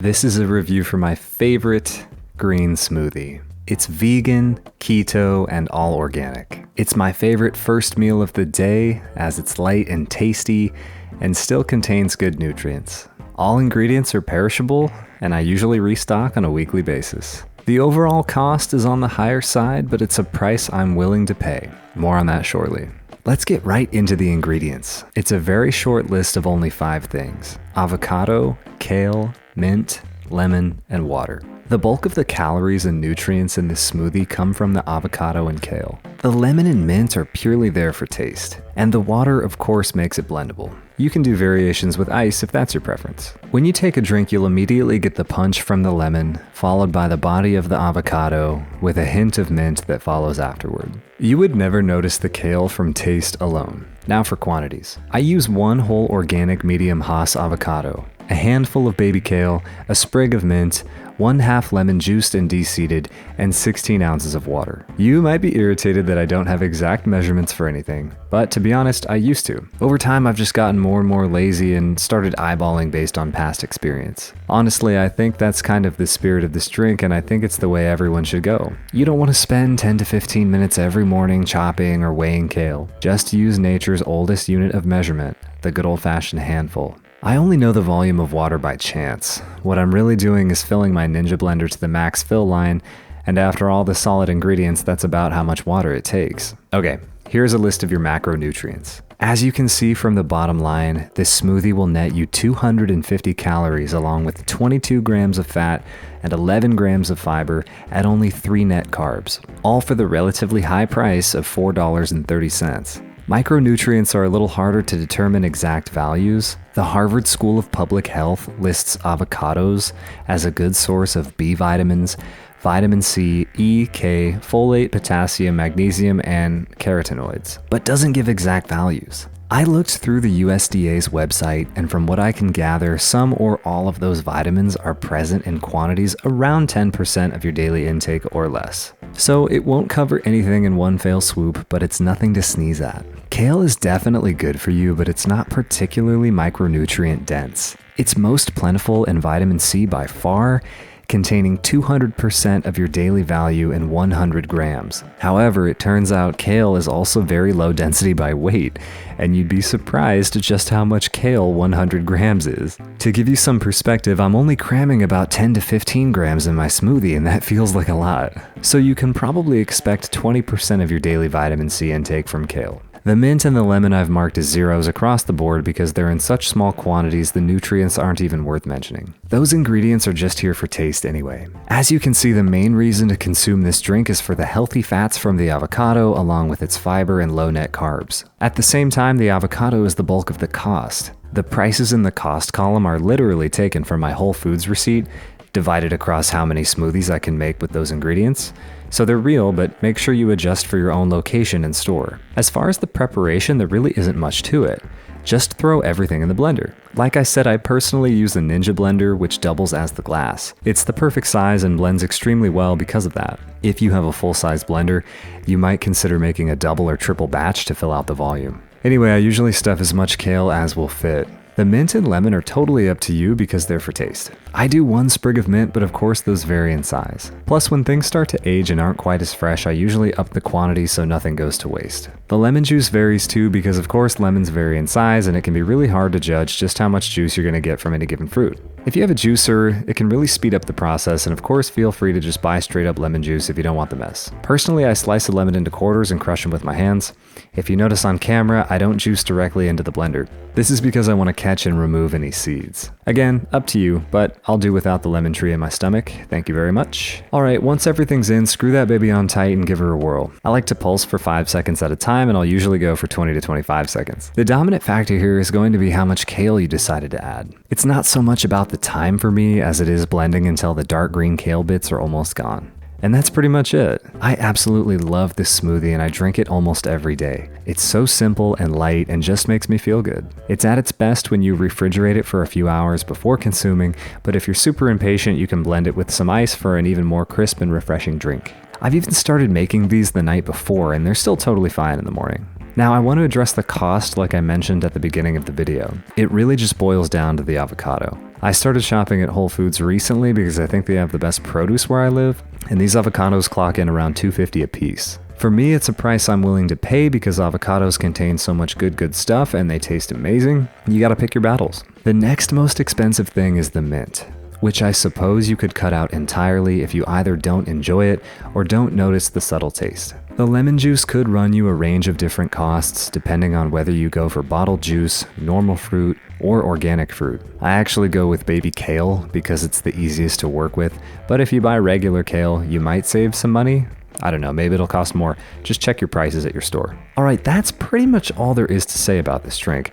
This is a review for my favorite green smoothie. It's vegan, keto, and all organic. It's my favorite first meal of the day as it's light and tasty and still contains good nutrients. All ingredients are perishable, and I usually restock on a weekly basis. The overall cost is on the higher side, but it's a price I'm willing to pay. More on that shortly. Let's get right into the ingredients. It's a very short list of only 5 things: avocado, kale, mint, lemon, and water. The bulk of the calories and nutrients in this smoothie come from the avocado and kale. The lemon and mint are purely there for taste, and the water of course makes it blendable. You can do variations with ice if that's your preference. When you take a drink, you'll immediately get the punch from the lemon, followed by the body of the avocado, with a hint of mint that follows afterward. You would never notice the kale from taste alone. Now for quantities. I use 1 whole organic medium Hass avocado, a handful of baby kale, a sprig of mint, 1/2 lemon juiced and de-seeded, and 16 ounces of water. You might be irritated that I don't have exact measurements for anything, but to be honest, I used to. Over time, I've just gotten more and more lazy and started eyeballing based on past experience. Honestly, I think that's kind of the spirit of this drink, and I think it's the way everyone should go. You don't want to spend 10 to 15 minutes every morning chopping or weighing kale. Just use nature's oldest unit of measurement, the good old-fashioned handful. I only know the volume of water by chance. What I'm really doing is filling my Ninja blender to the max fill line, and after all the solid ingredients, that's about how much water it takes. Okay, here's a list of your macronutrients. As you can see from the bottom line, this smoothie will net you 250 calories along with 22 grams of fat and 11 grams of fiber at only 3 net carbs, all for the relatively high price of $4.30. Micronutrients are a little harder to determine exact values. The Harvard School of Public Health lists avocados as a good source of B vitamins, vitamin C, E, K, folate, potassium, magnesium, and carotenoids, but doesn't give exact values. I looked through the USDA's website, and from what I can gather, some or all of those vitamins are present in quantities around 10% of your daily intake or less. So it won't cover anything in one fell swoop, but it's nothing to sneeze at. Kale is definitely good for you, but it's not particularly micronutrient dense. It's most plentiful in vitamin C by far, containing 200% of your daily value in 100 grams. However, it turns out kale is also very low density by weight, and you'd be surprised just how much kale 100 grams is. To give you some perspective, I'm only cramming about 10 to 15 grams in my smoothie, and that feels like a lot. So you can probably expect 20% of your daily vitamin C intake from kale. The mint and the lemon I've marked as zeros across the board because they're in such small quantities the nutrients aren't even worth mentioning. Those ingredients are just here for taste anyway. As you can see, the main reason to consume this drink is for the healthy fats from the avocado along with its fiber and low net carbs. At the same time, the avocado is the bulk of the cost. The prices in the cost column are literally taken from my Whole Foods receipt, divided across how many smoothies I can make with those ingredients. So they're real, but make sure you adjust for your own location and store. As far as the preparation, there really isn't much to it. Just throw everything in the blender. Like I said, I personally use the Ninja blender, which doubles as the glass. It's the perfect size and blends extremely well because of that. If you have a full-size blender, you might consider making a double or triple batch to fill out the volume. Anyway, I usually stuff as much kale as will fit. The mint and lemon are totally up to you because they're for taste. I do 1 sprig of mint, but of course those vary in size. Plus, when things start to age and aren't quite as fresh, I usually up the quantity so nothing goes to waste. The lemon juice varies too because of course lemons vary in size and it can be really hard to judge just how much juice you're going to get from any given fruit. If you have a juicer, it can really speed up the process, and of course feel free to just buy straight up lemon juice if you don't want the mess. Personally, I slice a lemon into quarters and crush them with my hands. If you notice on camera, I don't juice directly into the blender. This is because I want to catch and remove any seeds. Again, up to you, but I'll do without the lemon tree in my stomach. Thank you very much. Alright, once everything's in, screw that baby on tight and give her a whirl. I like to pulse for 5 seconds at a time, and I'll usually go for 20 to 25 seconds. The dominant factor here is going to be how much kale you decided to add. It's not so much about the time for me as it is blending until the dark green kale bits are almost gone. And that's pretty much it. I absolutely love this smoothie and I drink it almost every day. It's so simple and light and just makes me feel good. It's at its best when you refrigerate it for a few hours before consuming, but if you're super impatient, you can blend it with some ice for an even more crisp and refreshing drink. I've even started making these the night before and they're still totally fine in the morning. Now I want to address the cost like I mentioned at the beginning of the video. It really just boils down to the avocado. I started shopping at Whole Foods recently because I think they have the best produce where I live, and these avocados clock in around $2.50 a piece. For me, it's a price I'm willing to pay because avocados contain so much good stuff and they taste amazing. You gotta pick your battles. The next most expensive thing is the mint, which I suppose you could cut out entirely if you either don't enjoy it or don't notice the subtle taste. The lemon juice could run you a range of different costs depending on whether you go for bottled juice, normal fruit, or organic fruit. I actually go with baby kale because it's the easiest to work with, but if you buy regular kale, you might save some money. I don't know, maybe it'll cost more. Just check your prices at your store. Alright, that's pretty much all there is to say about this drink.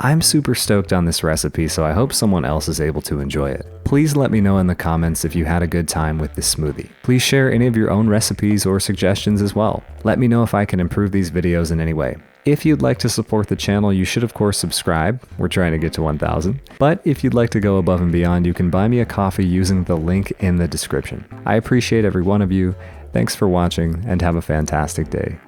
I'm super stoked on this recipe, so I hope someone else is able to enjoy it. Please let me know in the comments if you had a good time with this smoothie. Please share any of your own recipes or suggestions as well. Let me know if I can improve these videos in any way. If you'd like to support the channel, you should of course subscribe. We're trying to get to 1,000. But if you'd like to go above and beyond, you can buy me a coffee using the link in the description. I appreciate every one of you. Thanks for watching and have a fantastic day.